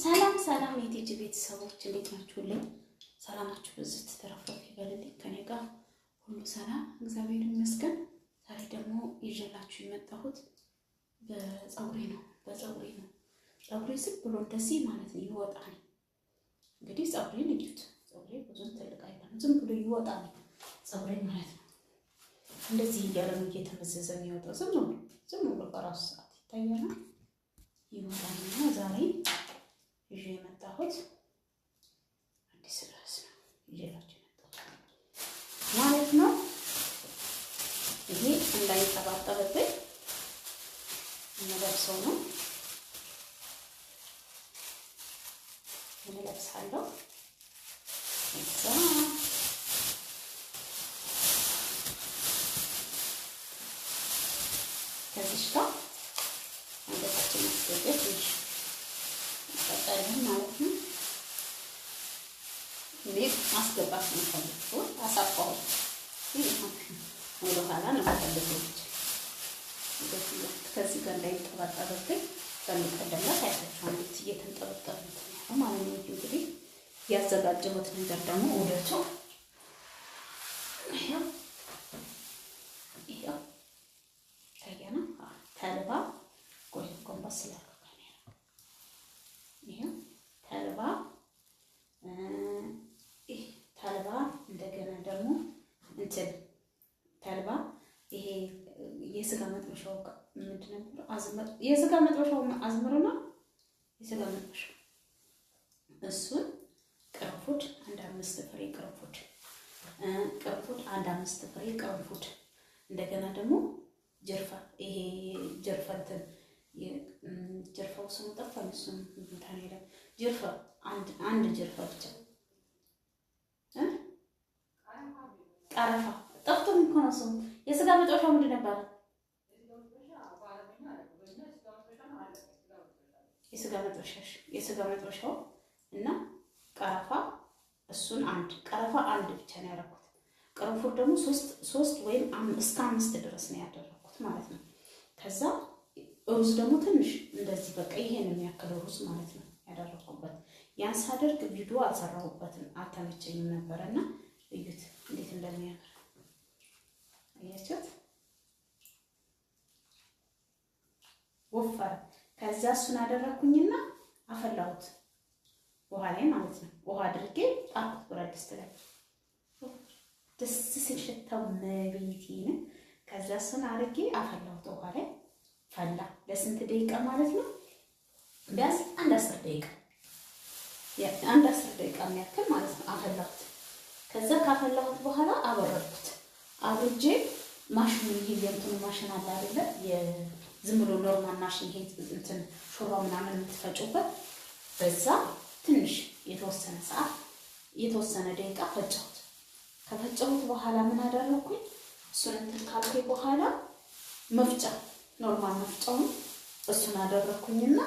ሰላም ሰላም የቲጂ ቤተሰቦች እንዴት ናችሁልኝ? ሰላማችሁ ብዙ ተተረፈረፈ ይበልልኝ። ከኔ ጋር ሁሉ ሰላም እግዚአብሔር ይመስገን። ዛሬ ደግሞ ይዤላችሁ የመጣሁት በፀጉሬ ነው። ፀጉሬ ዝም ብሎ እንደዚህ ማለት ነው ይወጣል። እንግዲህ ፀጉሬን እዩት። ፀጉሬ ብዙም ትልቅ አይደለም፣ ዝም ብሎ ይወጣል ፀጉሬ ማለት ነው። እንደዚህ እያለ ነው እየተመዘዘ የሚወጣው። ዝም ብሎ በራሱ ሰዓት ይታያል ይወጣልና ዛሬ ይዤ የመጣሁት አዲስ ርዕስ ነው ይዤላችሁ የመጣሁት ማለት ነው። ይሄ እንዳይጠባጠብብኝ የምለብሰው ነው። እለብሳለሁ ከዚህ ጋር አንገታችን ማስገባት ይችላል ማለት ነው። እንዴት ማስገባት ነው ፈልኩ አሳፋው ወደ ኋላ ነው የምፈልገው። ከዚህ ጋር እንዳይጠባጠብብኝ በሚቀደላት አይታችሁ አንዴት እየተንጠበጠበ ነው ማለት ነው። እንግዲህ ያዘጋጀሁት ነገር ደግሞ ወደቱ ይሄው ታያና ተልባ ጎንበስ ስላለ ተልባ እንደገና ደግሞ ተልባ ይሄ የስጋ መጥበሻው ምንድን ነበር? የስጋ መጥበሻው አዝምርና የስጋ መጥበሻው እሱን ቅርንፉድ አንድ 5 ፍሬ ቅርንፉድ አንድ 5 ፍሬ ቅርንፉድ እንደገና ደግሞ ጀርፋ ይሄ ጀርፋንትን ጀርፋው ስሙ ጠፋኝ። እሱም እንትን ይላል ጀርፋ አንድ ጀርፋ ብቻ ቀረፋ ጠፍቶም እኮ ነው ስሙ። የስጋ መጥበሻው ምንድን ነበር? የስጋ መጥበሻው እና ቀረፋ እሱን ቀረፋ አንድ ብቻ ነው ያደረኩት። ቅርንፉድ ደግሞ 3 ወይም እስከ 5 ድረስ ነው ያደረኩት ማለት ነው። ከዛ ሩዝ ደግሞ ትንሽ እንደዚህ በቃ ይሄን የሚያክል ሩዝ ማለት ነው ያደረኩበት። ያን ሳደርግ ቪዲዮ አልሰራሁበትም አልተመቸኝም ነበርና እዩት እንዴት እንደሚያምር አያችሁት? ወፈረ። ከዛ እሱን አደረኩኝና አፈላሁት ውሃ ላይ ማለት ነው። ውሃ አድርጌ ጣልኩት ብረት ድስት ላይ ደስ ሲል ሽታው መቤቴን። ከዛ እሱን አድርጌ አፈላሁት ውሃ ላይ ፈላ። ለስንት ደቂቃ ማለት ነው? ቢያንስ አንድ 10 ደቂቃ የሚያክል ማለት ነው አፈላሁት። ከዛ ካፈላሁት በኋላ አበረድኩት። አብርጄ ማሽኑ ይሄ የእንትኑ ማሽን አለ አይደለ? የዝም ብሎ ኖርማል ማሽን ይሄ እንትን ሹሮ ምናምን የምትፈጩበት በዛ ትንሽ የተወሰነ ደቂቃ ፈጨሁት። ከፈጨሁት በኋላ ምን አደረኩኝ? እሱን እንትን ካልኩኝ በኋላ መፍጫ ኖርማል መፍጫውን እሱን አደረኩኝና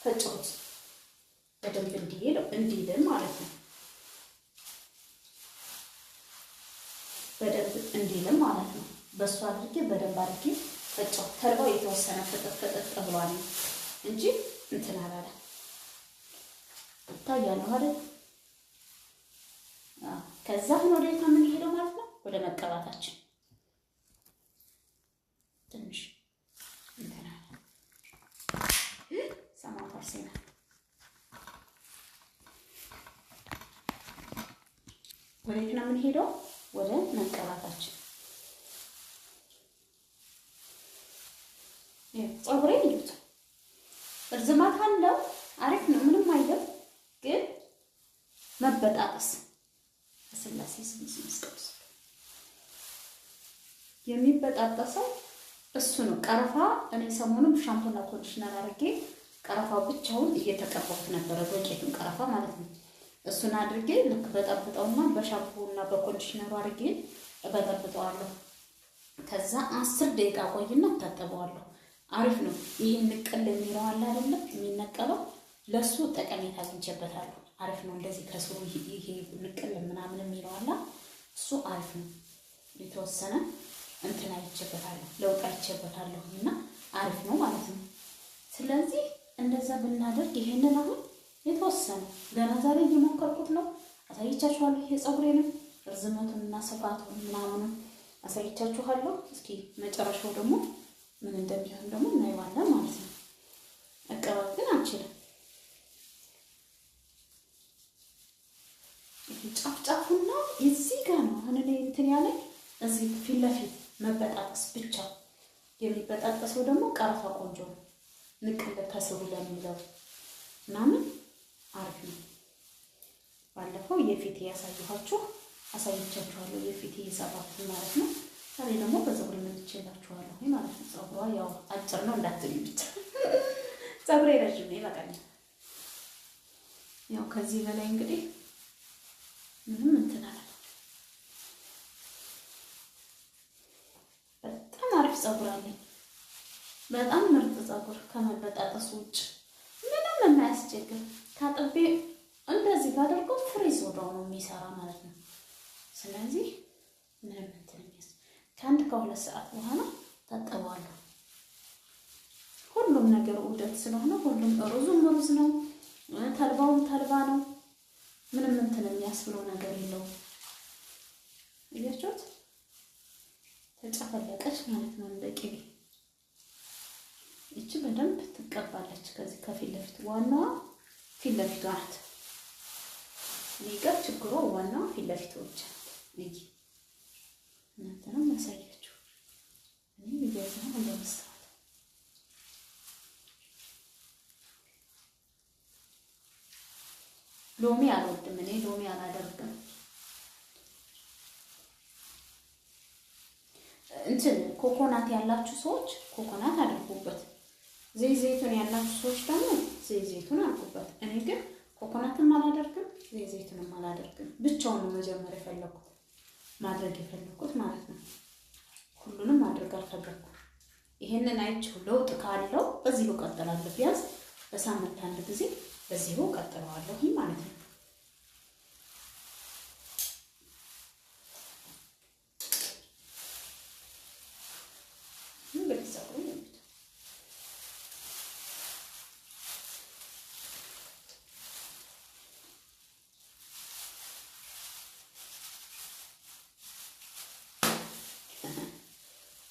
ፈጨሁት በደንብ እንዲል ማለት ነው። በደንብ እንዲል ማለት ነው። በሱ አድርጌ በደንብ አድርጌ ፈጨሁት። ተልባው የተወሰነ ፍጥጥ ብሏል እንጂ እንትን አላለ። ታያለሁ አይደል? ከዛ ወደ ምን ሄደው ማለት ነው ወደ መቀባታችን ትንሽ እንትና ሰማው ፈርሲና ወዴት ነው የምንሄደው? ወደ መቀባታችን። ፀጉሬ ልዩት እርዝማት አለው አሪፍ ነው፣ ምንም አይደለም። ግን መበጣጠስ ስላሴ ስምስምስቀስ የሚበጣጠሰው እሱ ነው። ቀረፋ እኔ ሰሞኑን ሻምፖና ኮንዲሽነር አድርጌ ቀረፋው ብቻውን እየተቀባሁት ነበረ፣ ዶቄቱን ቀረፋ ማለት ነው። እሱን አድርጌ ልክ በጠብጠውና በሻምፖና በኮንዲሽነሩ አድርጌ በጠብጠዋለሁ። ከዛ 10 ደቂቃ ቆይና ታጠበዋለሁ። አሪፍ ነው። ይሄን ንቅል የሚለው አለ አይደለም የሚነቀለው፣ ለሱ ጠቀሜታ አግኝቼበታለሁ። አሪፍ ነው። እንደዚህ ከስሩ ይሄ ንቅል ምናምን የሚለው አለ፣ እሱ አሪፍ ነው። የተወሰነ እንትን አይቼበታለሁ፣ ለውጥ አይቼበታለሁ እና አሪፍ ነው ማለት ነው። ስለዚህ እንደዛ ብናደርግ ይሄንን አሁን የተወሰነ ገና ዛሬ እየሞከርኩት ነው። አሳይቻችኋለሁ። ይሄ ፀጉሬንም ርዝመቱን እና ስፋቱን ምናምኑን አሳይቻችኋለሁ። እስኪ መጨረሻው ደግሞ ምን እንደሚሆን ደግሞ እናየዋለን ማለት ነው። መቀባት ግን አልችልም። ጫፍ ጫፉና እዚህ ጋር ነው አሁን እኔ እንትን ያለኝ እዚህ ፊት ለፊት መበጣጠስ ብቻ። የሚበጣጠሰው ደግሞ ቀረፋ ቆንጆ ነው። ንቅል ከስሩ ለሚለው ምናምን አሪፍ ነው። ባለፈው የፊቴ አሳይቻችኋለሁ። የፊቴ ሰባት ማለት ነው። ዛሬ ደግሞ በፀጉሬ መጥቼላችኋለሁ ማለት ነው። ፀጉሯ ያው አጭር ነው እንዳትሉኝ ብቻ ፀጉሬ ረጅም ነው ይበቃኛል። ያው ከዚህ በላይ እንግዲህ ምንም እንትን አለ። በጣም አሪፍ ፀጉር አለኝ። በጣም ምርጥ ፀጉር ከመበጣጠሱ ውጭ ምንም የማያስቸግር። ካጥቤ እንደዚህ ባደርገው ፍሪዝ ወዲያው ነው የሚሰራ ማለት ነው። ስለዚህ ምንም እንትን የሚያስ ከአንድ ከሁለት ሰዓት በኋላ ታጠባለሁ። ሁሉም ነገር ውደት ስለሆነ ሁሉም ሩዙም ሩዝ ነው፣ ተልባውም ተልባ ነው። ምንም እንትን የሚያስብለው ነገር የለውም። እያችሁት ተጨፈለቀች ማለት ነው እንደ ቅቤ። እቺ በደንብ ትቀባለች። ከዚህ ከፊት ለፊት ዋናዋ ፊት ለፊቷ ናት። እኔ ጋር ችግሩ ዋናዋ ፊት ለፊቷ ብቻ ነች። እናንተንም ያሳያችሁ እኔ ቢገዛው እንደምስተዋል ሎሚ አልወድም። እኔ ሎሚ አላደርግም። እንትን ኮኮናት ያላችሁ ሰዎች ኮኮናት አድርጉበት። ዘይቱን ያላችሁ ሰዎች ደግሞ ዘይቱን አድርጉበት። እኔ ግን ኮኮናትም አላደርግም፣ ዘይቱንም አላደርግም። ብቻውን ነው መጀመሪያ ማድረግ የፈለኩት ማለት ነው። ሁሉንም ማድረግ አልፈለኩም። ይሄንን አይቼው ለውጥ ካለው በዚሁ እቀጥላለሁ። ቢያንስ በሳምንት አንድ ጊዜ በዚሁ እቀጥለዋለሁ ማለት ነው።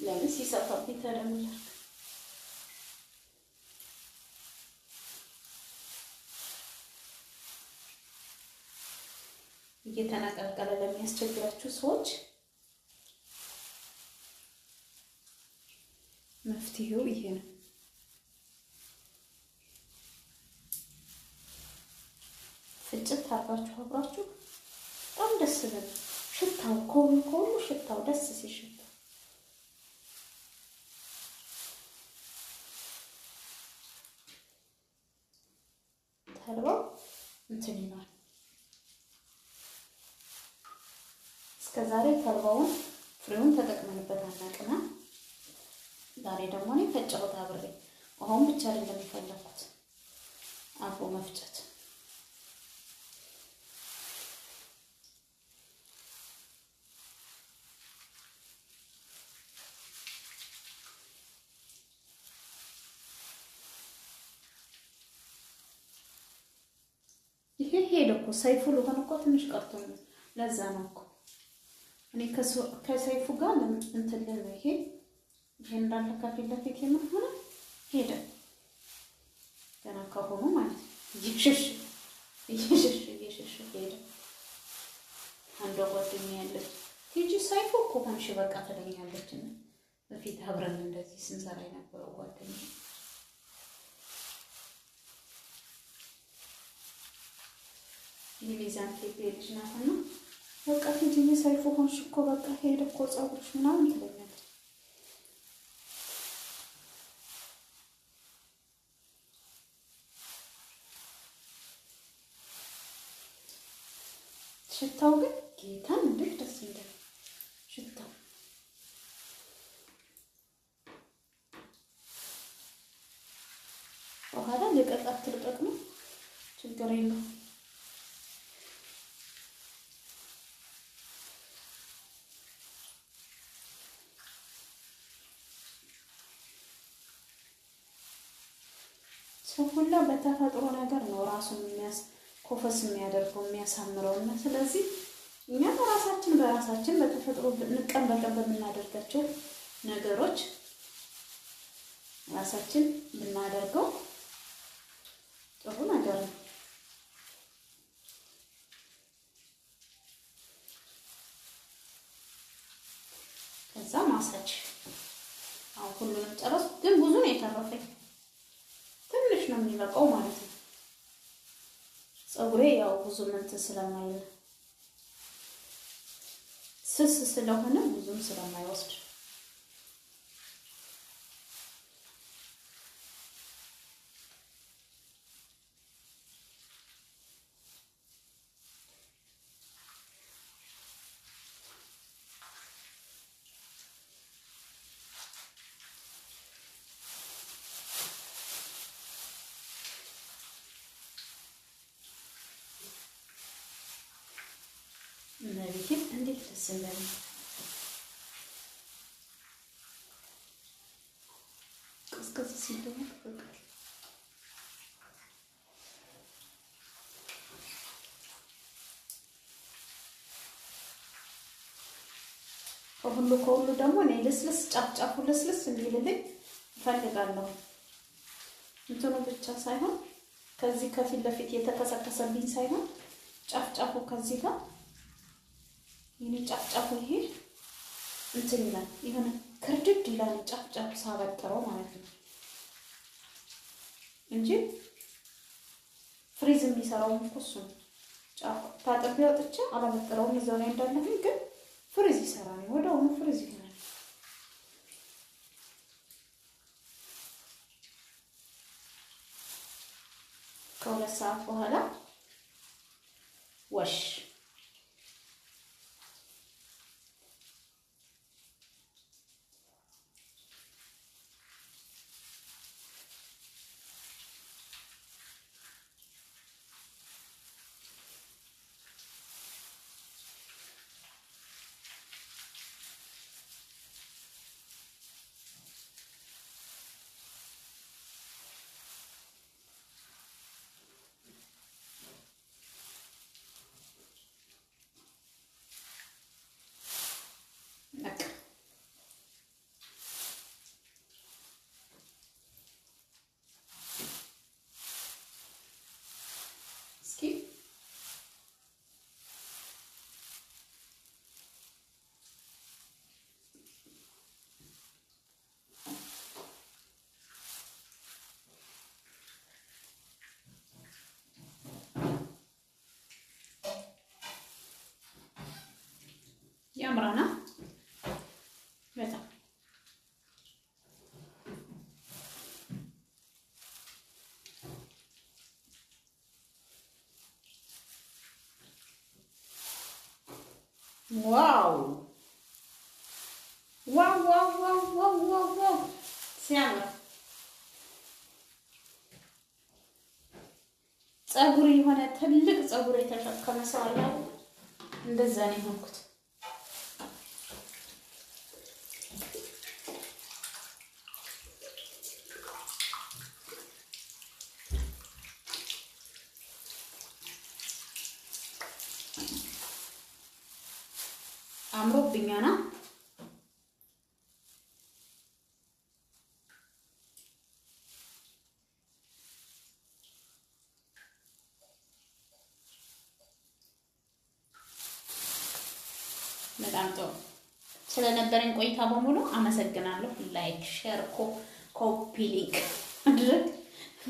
ለምን ሲሰፋብኝ ተደምላ እየተነቀቀለ ለሚያስቸግራችሁ ሰዎች መፍትሄው ይሄ ነው። ፍጭት አርጋችሁ አብራችሁ በጣም ደስ ይላል። ሽታው ከሁሉ ሽታው ደስ ሲሽታ ተልባው እንትን ይላል። እስከዛሬ ተልባውን ፍሬውን ተጠቅመንበት አናውቅም። ዛሬ ደግሞ እኔ ፈጨሁት አብሬ። ውሃውን ብቻ አይደለም የፈለኩት አብሮ መፍጨት። ይሄ ሄደ እኮ ሰይፉ ልሆን እኮ ትንሽ ቀርቶኛል። ለዛ ነው እኮ እኔ ከሰይፉ ጋር እንትን ነው ይሄ እንዳለ ከፊት ለፊት የምንሆነ ሄደ ገና ከሆኑ ማለት ነው። እየሸሽ ሄደ። አንዷ ጓደኛዬ ያለች ቲጂ ሰይፉ እኮ ሆንሽ በቃ ትለኛለች። በፊት አብረን እንደዚህ ስንሰራ የነበረው ጓደኛዬ የሚዛን ቴፕ ልጅ ናትና በቃ ቲጂ ሰይፉ ሆንሽ እኮ በቃ ሄደ እኮ ፀጉርሽ ምናምን ትለኛለች። ሽታው ግን ጌታን እንዴት ደስ ይላል ሽታው። በኋላ ለቀጣት ትልቀቅ ነው ችግር የለውም። ሰው ሁላ በተፈጥሮ ነገር ነው ራሱን ኮፈስ የሚያደርገው የሚያሳምረው። እና ስለዚህ እኛ በራሳችን በተፈጥሮ ቀን በቀን በምናደርጋቸው ነገሮች ራሳችን ብናደርገው ጥሩ ነገር ነው። ከዛ ማሳጅ አሁን ሁሉንም ጨረስኩ፣ ግን ብዙ ነው የተረፈኝ። ትንሽ ነው የሚበቃው ማለት ነው። ፀጉሬ ያው ብዙ እንትን ስለማይል ስስ ስለሆነ ብዙም ስለማይወስድ እነዚህ እንዴት ደስ እንደሚል ቅዝቅዝ ሲል ደግሞ በቃ ከሁሉ ደግሞ እኔ ልስልስ ጫፍጫፉ ልስልስ እንዲልልኝ እፈልጋለሁ። እንትኑ ብቻ ሳይሆን ከዚህ ከፊት ለፊት የተከሰከሰብኝ ሳይሆን ጫፍጫፉ ከዚህ ጋር ይሄ ጫፍጫፉ ይሄ እንትን ይላል፣ የሆነ ክርድድ ይላል ጫፍጫፉ ሳበጥረው ማለት ነው እንጂ ፍሪዝ የሚሰራው እኮ እሱ ነው። ጫፍ ታጥቤ አውጥቼ አላበጥረውም እዛው ላይ እንዳለኝ፣ ግን ፍሪዝ ይሰራል። ወዲያውኑ ፍሪዝ ይሆናል። ከ2 ሰዓት በኋላ ወሽ ያምራና በጣም ዋው ዋው ዋው ዋው ዋው ዋው ዋው ሲያምር ፀጉር የሆነ ትልቅ ፀጉር የተሸከመ ሰው አለ። እንደዛ ነው የሆንኩት። አምሮብኛና በጣም ጥሩ ስለነበረን ቆይታ በሙሉ አመሰግናለሁ። ላይክ፣ ሼር፣ ኮፒ ሊንክ አድርግ።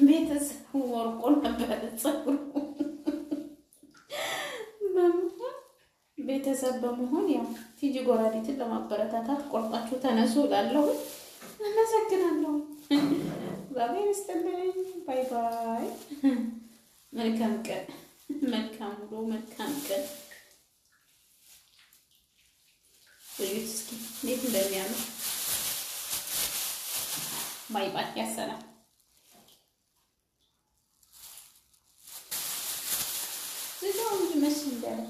ቤተሰብ ወርቆ ነበር ፀጉሩ ቤተሰብ በመሆን ያው ቲጂ ጎራዲትን ለማበረታታት ቆርጣችሁ ተነሱ እላለሁ። አመሰግናለሁ። ባይ ይስጥልኝ። ባይ ባይ። መልካም ቀን፣ መልካም ውሎ፣ መልካም ቀን። እዩት እስኪ እንዴት እንደሚያምር። ባይ ባይ። ያሰላም እዛው እንጂ መስል እንዳለ